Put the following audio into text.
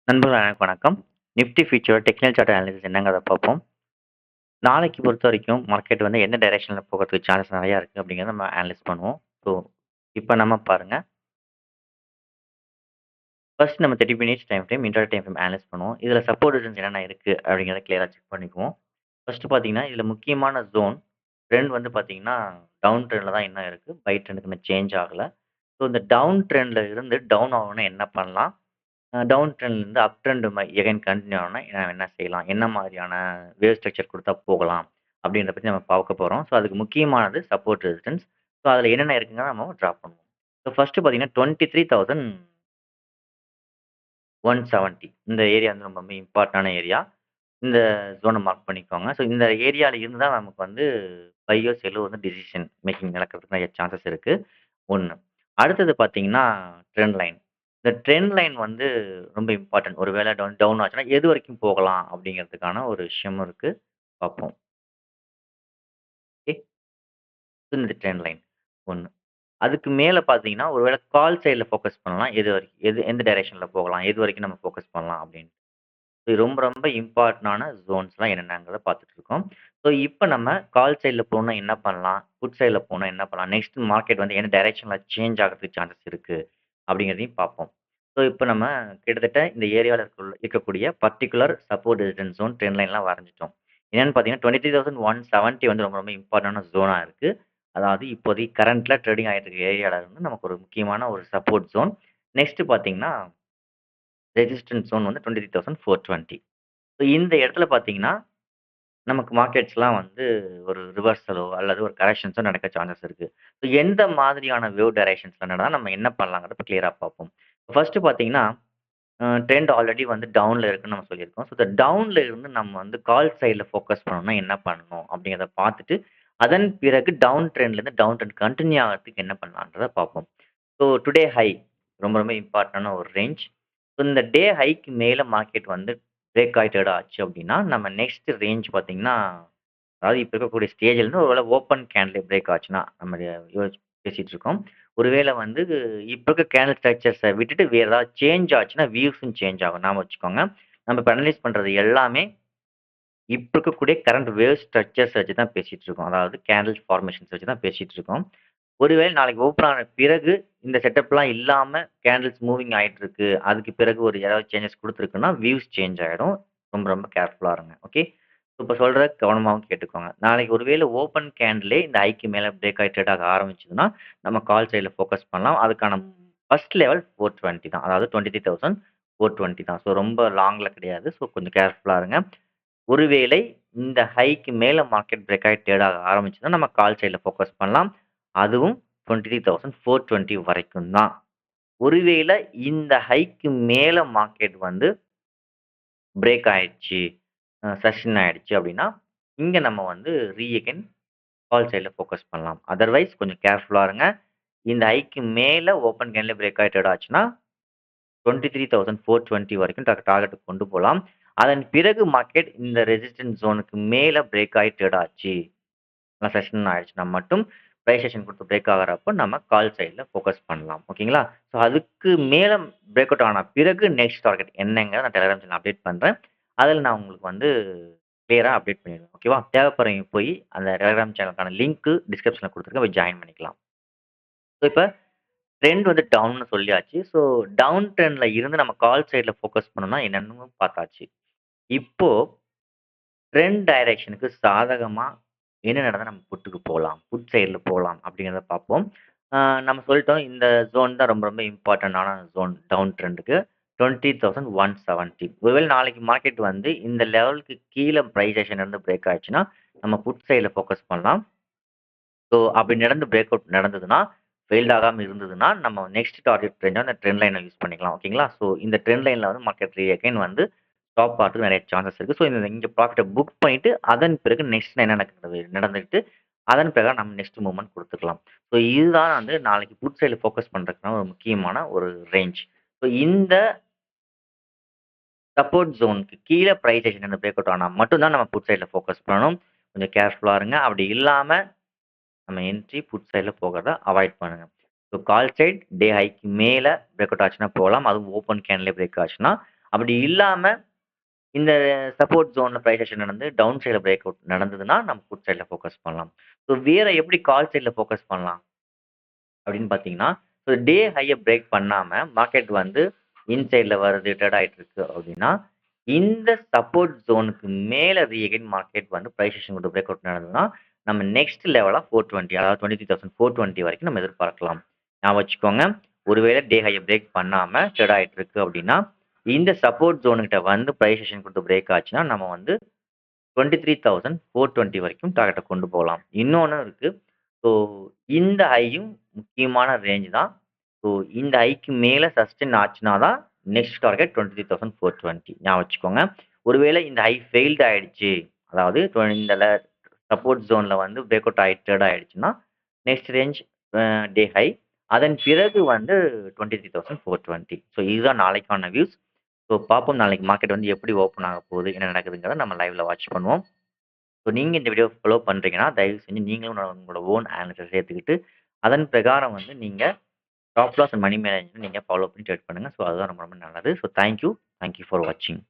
நண்பர்கள் அனைவருக்கும் வணக்கம். Nifty future technical chart analysis என்னங்கிறத பார்ப்போம். நாளைக்கு பொறுத்தவரைக்கும் மார்க்கெட் வந்து எந்த டைரக்ஷன்ல போகறதுக்கு சான்ஸ் நெறையா இருக்கு அப்படிங்கிறத நம்ம அனலைஸ் பண்ணுவோம். ஸோ, இப்ப நம்ம பாருங்க. ஃபர்ஸ்ட் நம்ம 30 minutes time frame, intraday time frame analyse பண்ணுவோம். இதுல சப்போர்ட் ரெசிஸ்டன்ஸ் என்னென்ன இருக்கு அப்படிங்கிறத கிளியரா செக் பண்ணிக்குவோம். ஃபர்ஸ்ட் பார்த்தீங்கன்னா, இதுல முக்கியமான ஜோன் ட்ரெண்ட் வந்து பார்த்தீங்கன்னா, டவுன் ட்ரெண்ட்ல தான் இன்னும் இருக்கு. பை ட்ரெண்டுக்கு இன்னும் சேஞ்ச் ஆகல. ஸோ, இந்த டவுன் ட்ரெண்ட்ல இருந்து டவுன் ஆகணும்னா என்ன பண்ணலாம்? டவுன் ட்ரெண்ட்லேருந்து அப் ட்ரெண்ட் எகைன் கன்டின்யூ ஆகணும்னா நம்ம என்ன செய்யலாம்? என்ன மாதிரியான வேவ் ஸ்ட்ரக்சர் குடுத்தா போகலாம்? அப்படின்றத பத்தி நம்ம பார்க்க போறோம். ஸோ, அதுக்கு முக்கியமானது சப்போர்ட் ரெசிஸ்டன்ஸ். ஸோ, அதில என்னென்ன இருக்குங்கிறத நம்ம டிரா பண்ணுவோம். ஸோ, ஃபர்ஸ்ட்டு பார்த்தீங்கன்னா 23,170 இந்த ஏரியா வந்து ரொம்ப ரொம்ப இம்பார்ட்டன்டான ஏரியா. இந்த ஜோன மார்க் பண்ணிக்கோங்க. ஸோ, இந்த ஏரியால இருந்து தான் நமக்கு வந்து பையோ, செல்லோ வந்து டிசிஷன் மேக்கிங் நடக்கிறதுக்கு நெறைய சான்சஸ் இருக்கு. 1. அடுத்தது பார்த்தீங்கன்னா, ட்ரெண்ட் லைன். இந்த ட்ரெண்ட் லைன் வந்து ரொம்ப இம்பார்ட்டன்ட். ஒரு வேள டவுன் டவுன் ஆச்சுன்னா, எது வரைக்கும் போகலாம் அப்படிங்கிறதுக்கான ஒரு விஷயமும் இருக்கு. பார்ப்போம். ஓகே. இந்த ட்ரெண்ட் லைன் 1. அதுக்கு மேல பார்த்தீங்கன்னா, ஒரு வேள கால் சைட்ல ஃபோக்கஸ் பண்ணலாம். எது வரைக்கும் எந்த டைரக்ஷன்ல போகலாம்? எது வரைக்கும் நம்ம ஃபோக்கஸ் பண்ணலாம் அப்படின்னு. இது ரொம்ப ரொம்ப இம்பார்ட்டன்டான ஜோன்ஸ்லாம் என்னென்னங்கிறத பார்த்துட்டு இருக்கோம். ஸோ, இப்ப நம்ம கால் சைட்ல போணும்னா என்ன பண்ணலாம்? புட் சைட்ல போனா என்ன பண்ணலாம்? நெக்ஸ்ட் மார்க்கெட் வந்து என்ன டைரக்ஷன்ல சேஞ்ச் ஆகறதுக்கு சான்சஸ் இருக்கு? அப்படிங்கிறதையும் பார்ப்போம். ஸோ, இப்ப நம்ம கிட்டத்தட்ட இந்த ஏரியால இருக்கக்கூடிய particular support resistance zone trend லைன்லாம் வரைஞ்சுட்டோம். என்னன்னு பார்த்தீங்கன்னா, 23,170 வந்து ரொம்ப ரொம்ப இம்பார்ட்டன்டான ஜோனா இருக்கு. அதாவது இப்போதைக்கு கரண்ட்ல ட்ரேடிங் ஆயிட்டு இருக்க ஏரியால இருந்து நமக்கு ஒரு முக்கியமான ஒரு சப்போர்ட் ஜோன். நெக்ஸ்ட் பார்த்தீங்கன்னா, ரெசிஸ்டன்ஸ் ஜோன் வந்து 23,420. ஸோ இந்த இடத்துல பார்த்தீங்கன்னா, நமக்கு மார்க்கெட்ஸ்லாம் வந்து ஒரு ரிவர்சலோ அல்லது ஒரு கரெக்ஷன்ஸோ நடக்க சான்சஸ் இருக்கு. ஸோ எந்த மாதிரியான வேவ் டைரக்ஷன்ஸ்ல நடந்தா நம்ம என்ன பண்ணலாங்கிறத இப்ப கிளியரா பார்ப்போம். ஃபர்ஸ்ட்டு பார்த்தீங்கன்னா, ட்ரெண்ட் ஆல்ரெடி வந்து டவுன்ல இருக்குன்னு நம்ம சொல்லியிருக்கோம். ஸோ இந்த டவுன்ல இருந்து நம்ம வந்து கால் சைட்ல ஃபோக்கஸ் பண்ணணும்னா என்ன பண்ணணும்? அப்படிங்கிறத பார்த்துட்டு, அதன் பிறகு டவுன் ட்ரெண்ட்லேருந்து டவுன் ட்ரெண்ட் கன்டின்யூ ஆகறதுக்கு என்ன பண்ணலான்றத பார்ப்போம். ஸோ டுடே ஹை ரொம்ப ரொம்ப இம்பார்ட்டன்டான ஒரு ரேஞ்ச். ஸோ இந்த டே ஹைக்கு மேல மார்க்கெட் வந்து பிரேக் ஆயிட்டட் ஆச்சு அப்படின்னா, நம்ம நெக்ஸ்ட் ரேஞ்ச் பார்த்தீங்கன்னா, அதாவது இப்ப இருக்கக்கூடிய ஸ்டேஜ்லேருந்து ஒரு வேள ஓப்பன் கேண்டில்ல பிரேக் ஆச்சுன்னா, நம்ம பேசிட்டு இருக்கோம். ஒருவேள வந்து இப்ப இருக்க கேண்டில் ஸ்ட்ரக்சர்ஸ விட்டுட்டு வேற ஏதாவது சேஞ்ச் ஆச்சுன்னா, வியூஸும் சேஞ்ச் ஆகும். ஞாபகம் வச்சுக்கோங்க. நம்ம இப்ப அனலைஸ் பண்றது எல்லாமே இப்ப இருக்கக்கூடிய கரண்ட் வேவ் ஸ்ட்ரக்சர்ஸ் வச்சு தான் பேசிட்டு இருக்கோம். அதாவது கேண்டில் ஃபார்மேஷன்ஸ் வச்சு தான் பேசிட்டு இருக்கோம். ஒருவேளை நாளைக்கு ஓப்பன் ஆன பிறகு, இந்த செட்டப்லாம் இல்லாம கேண்டில்ஸ் மூவிங் ஆயிட்டு இருக்கு. அதுக்கு பிறகு ஒரு ஏதாவது சேஞ்சஸ் குடுத்துருக்குன்னா, வியூஸ் சேஞ்ச் ஆயிடும். ரொம்ப ரொம்ப கேர்ஃபுல்லா இருங்க. ஓகே. இப்ப சொல்றத கவனமாவும் கேட்டுக்கோங்க. நாளைக்கு ஒருவேளை ஓப்பன் கேண்டிலே இந்த ஹைக்கு மேல பிரேக் ஆயி ட்ரேட் ஆக ஆரம்பிச்சதுன்னா, நம்ம கால் சைட்ல ஃபோக்கஸ் பண்ணலாம். அதுக்கான ஃபர்ஸ்ட் லெவல் 420 தான். அதாவது 23,420 தான். ஸோ ரொம்ப லாங்ல கிடையாது. ஸோ கொஞ்சம் கேர்ஃபுல்லா இருங்க. ஒருவேளை இந்த ஹைக்கு மேல மார்க்கெட் பிரேக் ஆயி ட்ரேட் ஆக ஆரம்பிச்சதுன்னா, நம்ம கால் சைட்ல ஃபோக்கஸ் பண்ணலாம். அதுவும் 23,420 வரைக்கும் தான். ஒருவேள இந்த ஹைக்கு மேல மார்க்கெட் வந்து பிரேக் ஆயிடுச்சு, சஸ்டெயின் ஆயிடுச்சு அப்படின்னா, இங்க நம்ம வந்து அகைன் கால் சைட்ல ஃபோக்கஸ் பண்ணலாம். அதர்வைஸ் கொஞ்சம் கேர்ஃபுல்லா இருங்க. இந்த ஹைக்கு மேல ஓப்பன் கேன்ல பிரேக் ஆயி ட்ரேட் ஆச்சுன்னா, 23,420 வரைக்கும் டார்கெட்டுக்கு கொண்டு போலாம். அதன் பிறகு மார்க்கெட் இந்த ரெசிஸ்டன்ஸ் ஜோனுக்கு மேல பிரேக் ஆயி ட்ரேட் ஆச்சு. செஷன் ஆயிடுச்சுன்னா மட்டும் பிரைஸ் செஷன் குடுத்து பிரேக் ஆகுறப்போ நம்ம கால் சைட்ல ஃபோக்கஸ் பண்ணலாம். ஓகேங்களா? ஸோ அதுக்கு மேல பிரேக் அவுட் ஆன பிறகு நெக்ஸ்ட் டார்கெட் என்னங்கிறத நான் டெலகிராம் சேனல்ல அப்டேட் பண்றேன். அதில நான் உங்களுக்கு வந்து கிளியரா அப்டேட் பண்ணிடுவேன். ஓகேவா? தேவைப்படுறவங்க போய் அந்த டெலகிராம் சேனலுக்கான லிங்க் டிஸ்கிரிப்ஷன்ல குடுத்துருக்கேன். போய் ஜாயின் பண்ணிக்கலாம். ஸோ இப்ப ட்ரெண்ட் வந்து டவுன்னு சொல்லியாச்சு. ஸோ டவுன் ட்ரெண்ட்ல இருந்து நம்ம கால் சைட்ல ஃபோக்கஸ் பண்ணணும்னா என்னன்னு பார்த்தாச்சு. இப்போ ட்ரெண்ட் டைரக்ஷனுக்கு சாதகமா என்ன நடந்தா நம்ம புட்டுக்கு போலாம். புட் சைட்ல போலாம் அப்படிங்கிறத பார்ப்போம். ஆ நம்ம சொல்லிட்டோம் இந்த ஜோன் தான் ரொம்ப ரொம்ப இம்பார்ட்டன்டான ஜோன் டவுன் ட்ரெண்டுக்கு. 20,170 ஒருவேளை நாளைக்கு மார்க்கெட் வந்து இந்த லெவலுக்கு கீழ பிரைஸ் ஆக்ஷன் இருந்து பிரேக் ஆயிடுச்சுன்னா, நம்ம புட் சைட்ல ஃபோக்கஸ் பண்ணலாம். ஸோ அப்படி நடந்து பிரேக் அவுட் நடந்ததுன்னா, ஃபெயில்ட் ஆகாம இருந்ததுன்னா, நம்ம நெக்ஸ்ட் டார்கெட் ரேஞ்சா அந்த ட்ரெண்ட் லைன யூஸ் பண்ணிக்கலாம். ஓகேங்களா? ஸோ இந்த ட்ரெண்ட் லைன்ல வந்து மார்க்கெட் அகைன் வந்து ஸ்டாப் ஆகறதுக்கு நெறைய சான்சஸ் இருக்கு. ஸோ இந்த இங்க ப்ராஃபிட்ட புக் பண்ணிட்டு, அதன் பிறகு நெக்ஸ்ட் என்ன நடக்குது நடந்துட்டு, அதன் பிறகு நம்ம நெக்ஸ்ட் மூவ்மெண்ட் குடுத்துக்கலாம். ஸோ இதுதான் வந்து நாளைக்கு புட் சைட்ல ஃபோக்கஸ் பண்றதுக்கான ஒரு முக்கியமான ஒரு ரேஞ்ச். ஸோ இந்த சப்போர்ட் ஜோனுக்கு கீழ பிரைஸ் ஆக்ஷன் பிரேக் அவுட் ஆனா மட்டும் தான் நம்ம புட் சைட்ல ஃபோக்கஸ் பண்ணணும். கொஞ்சம் கேர்ஃபுல்லா இருங்க. அப்படி இல்லாம நம்ம என்ட்ரி, புட் சைட்ல போகறத அவாய்ட் பண்ணுங்க. ஸோ கால் சைட் டே ஹைக்கு மேல பிரேக் அவுட் ஆச்சுன்னா போலாம். அதுவும் ஓப்பன் கேன்லயே பிரேக் ஆச்சுன்னா, அப்படி இல்லாம இந்த சப்போர்ட் ஜோன்ல பிரைஸ் ஆக்ஷன் நடந்து டவுன் சைட்ல பிரேக் அவுட் நடந்ததுன்னா, நம்ம புட் சைட்ல ஃபோக்கஸ் பண்ணலாம். ஸோ வேற எப்படி கால் சைட்ல ஃபோக்கஸ் பண்ணலாம் அப்படின்னு பார்த்தீங்கன்னா, ஸோ டே ஹைய பிரேக் பண்ணாம மார்க்கெட் வந்து இன்சைட்ல வருது, ட்ரேட் ஆயிட்டு இருக்கு அப்படின்னா, இந்த சப்போர்ட் ஜோனுக்கு மேல ரீஅகைன் மார்க்கெட் வந்து பிரைஸ் ஆக்ஷன் கொண்டு பிரேக் அவுட் நடந்ததுன்னா, நம்ம நெக்ஸ்ட் லெவலா 420 அதாவது 23,420 வரைக்கும் நம்ம எதிர்பார்க்கலாம். ஞாபகம் வச்சுக்கோங்க. ஒருவேளை டே ஹைய பிரேக் பண்ணாம ட்ரேட் ஆயிட்டு இருக்கு அப்படின்னா, இந்த சப்போர்ட் ஜோன் கிட்ட வந்து பிரைஸ் ஆக்ஷன் குடுத்து பிரேக் ஆச்சுன்னா, நம்ம வந்து 23,420 வரைக்கும் டார்கெட்ட கொண்டு போலாம். இன்னொன்னு இருக்கு. ஸோ இந்த ஹையும் முக்கியமான ரேஞ்ச் தான். ஸோ இந்த ஹைக்கு மேல சஸ்டெயின் ஆச்சுனா தான் நெக்ஸ்ட் டார்கெட் 23,420 ஞாபகம் வச்சுக்கோங்க. ஒருவேளை இந்த ஹை ஃபெயில்ட் ஆயிடுச்சு. அதாவது இந்த சப்போர்ட் ஜோன்ல வந்து பிரேக் அவுட் ஆயி ட்ரேட் ஆயிடுச்சுன்னா, நெக்ஸ்ட் ரேஞ்ச் டே ஹை. அதன் பிறகு வந்து 23,420. ஸோ இதுதான் நாளைக்கான வியூஸ். ஸோ பார்ப்போம் நாளைக்கு மார்க்கெட் வந்து எப்படி ஓப்பன் ஆக போகுது, என்ன நடக்குதுங்கிறத நம்ம லைவ்ல வாட்ச் பண்ணுவோம். ஸோ நீங்க இந்த வீடியோ ஃபாலோ பண்றீங்கன்னா, தயவு செஞ்சு நீங்களும் உங்களோட ஓன் அனாலிசிஸ் சேர்த்துக்கிட்டு, அதன் பிரகாரம் வந்து நீங்க stop loss and money management நீங்க ஃபாலோ பண்ணி ட்ரேட் பண்ணுங்க. ஸோ அதுதான் ரொம்ப ரொம்ப நல்லது. So thank you. Thank you for வாட்சிங்.